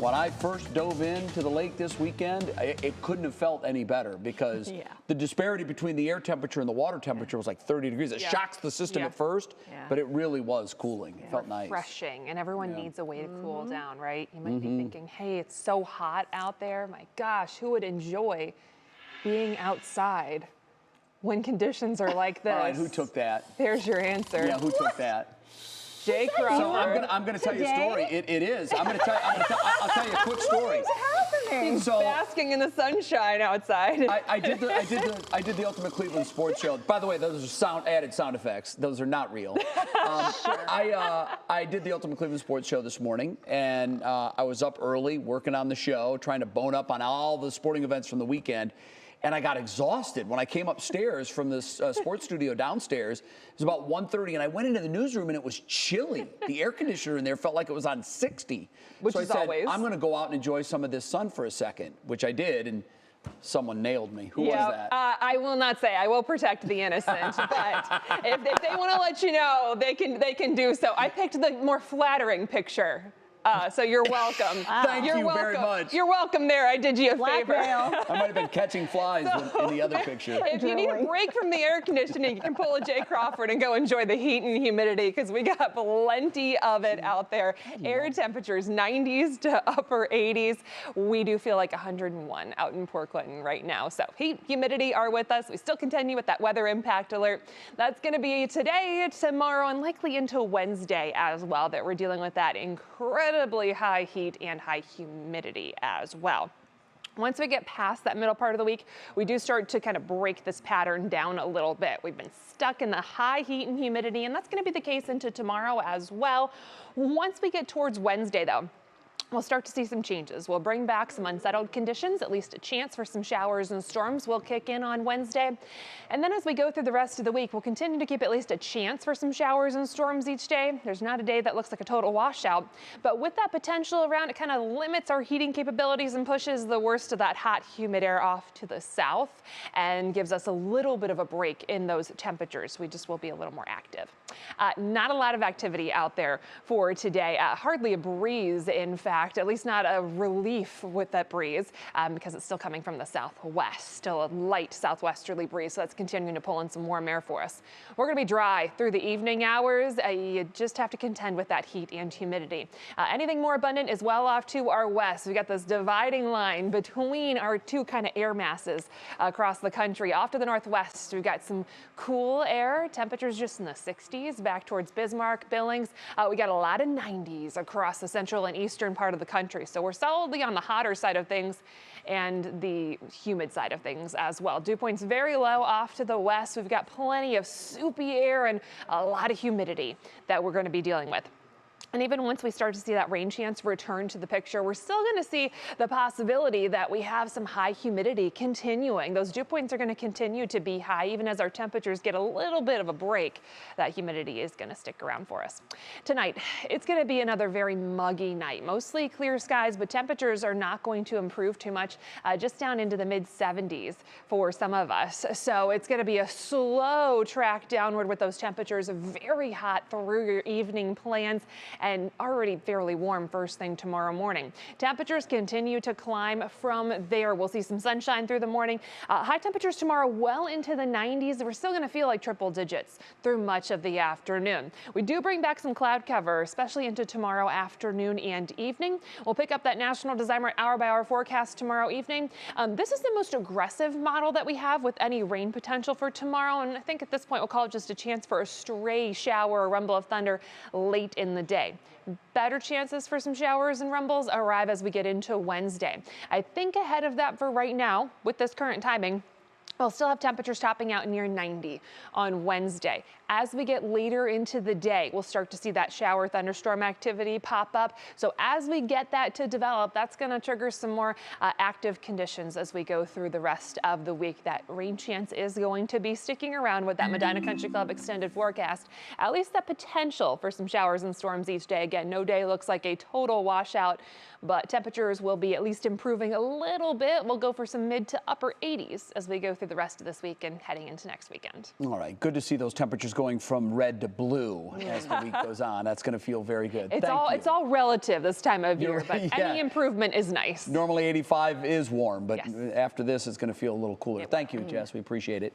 when I first dove into the lake this weekend, it couldn't have felt any better because the disparity between the air temperature and the water temperature was like 30 degrees. It shocks the system at first, but it really was cooling. It felt nice. Refreshing, and everyone needs a way to cool down, right? You might be thinking, hey, it's so hot out there. My gosh, who would enjoy being outside when conditions are like this? All right, who took that? There's your answer. Yeah, who took that? Jay Crawford. So I'm gonna tell you a story. It is. I'll tell you a quick story. What is happening? So basking in the sunshine outside. I did the Ultimate Cleveland Sports Show. By the way, those are added sound effects. Those are not real. I did the Ultimate Cleveland Sports Show this morning, and I was up early working on the show, trying to bone up on all the sporting events from the weekend. And I got exhausted when I came upstairs from this sports studio downstairs. It was about 1:30, and I went into the newsroom, and it was chilly. The air conditioner in there felt like it was on 60. Which so is I said, always. I'm going to go out and enjoy some of this sun for a second, which I did, and someone nailed me. Who was that? I will not say. I will protect the innocent. But if they want to let you know, they can do so. I picked the more flattering picture. So you're welcome. Thank you very much. You're welcome there. I did you a favor. I might have been catching flies in the other picture. If you need a break from the air conditioning, you can pull a Jay Crawford and go enjoy the heat and humidity because we got plenty of it out there. Air temperatures 90s to upper 80s. We do feel like 101 out in Port Clinton right now. So heat, humidity are with us. We still continue with that weather impact alert. That's going to be today, tomorrow, and likely into Wednesday as well that we're dealing with that incredibly high heat and high humidity as well. Once we get past that middle part of the week, we do start to kind of break this pattern down a little bit. We've been stuck in the high heat and humidity, and that's going to be the case into tomorrow as well. Once we get towards Wednesday, though, we'll start to see some changes. We'll bring back some unsettled conditions. At least a chance for some showers and storms will kick in on Wednesday. And then as we go through the rest of the week, we'll continue to keep at least a chance for some showers and storms each day. There's not a day that looks like a total washout. But with that potential around, it kind of limits our heating capabilities and pushes the worst of that hot, humid air off to the south and gives us a little bit of a break in those temperatures. We just will be a little more active. Not a lot of activity out there for today. Hardly a breeze, in fact, at least not a relief with that breeze because it's still coming from the southwest, still a light southwesterly breeze. So that's continuing to pull in some warm air for us. We're going to be dry through the evening hours. You just have to contend with that heat and humidity. Anything more abundant is well off to our west. We got this dividing line between our two kind of air masses across the country. Off to the northwest, we've got some cool air, temperatures just in the 60s back towards Bismarck, Billings. We got a lot of 90s across the central and eastern part of the country. So we're solidly on the hotter side of things and the humid side of things as well. Dew points very low off to the west. We've got plenty of soupy air and a lot of humidity that we're going to be dealing with. And even once we start to see that rain chance return to the picture, we're still going to see the possibility that we have some high humidity continuing. Those dew points are going to continue to be high even as our temperatures get a little bit of a break. That humidity is going to stick around for us. Tonight, it's going to be another very muggy night. Mostly clear skies, but temperatures are not going to improve too much, just down into the mid 70s for some of us. So it's going to be a slow track downward with those temperatures very hot through your evening plans and already fairly warm first thing tomorrow morning. Temperatures continue to climb from there. We'll see some sunshine through the morning. High temperatures tomorrow well into the 90s. We're still going to feel like triple digits through much of the afternoon. We do bring back some cloud cover, especially into tomorrow afternoon and evening. We'll pick up that National Designer hour-by-hour forecast tomorrow evening. This is the most aggressive model that we have with any rain potential for tomorrow, and I think at this point we'll call it just a chance for a stray shower or rumble of thunder late in the day. Better chances for some showers and rumbles arrive as we get into Wednesday. I think ahead of that for right now, with this current timing, we'll still have temperatures topping out near 90 on Wednesday. As we get later into the day, we'll start to see that shower thunderstorm activity pop up. So as we get that to develop, that's going to trigger some more active conditions as we go through the rest of the week. That rain chance is going to be sticking around with that Medina Country Club extended forecast. At least that potential for some showers and storms each day. Again, no day looks like a total washout, but temperatures will be at least improving a little bit. We'll go for some mid to upper 80s as we go through the rest of this week and heading into next weekend. All right, good to see those temperatures go going from red to blue as the week goes on. That's going to feel very good. It's all relative this time of year, but yeah. any improvement is nice. Normally 85 is warm, but Yes. after this, it's going to feel a little cooler. Thank you, Jess. We appreciate it.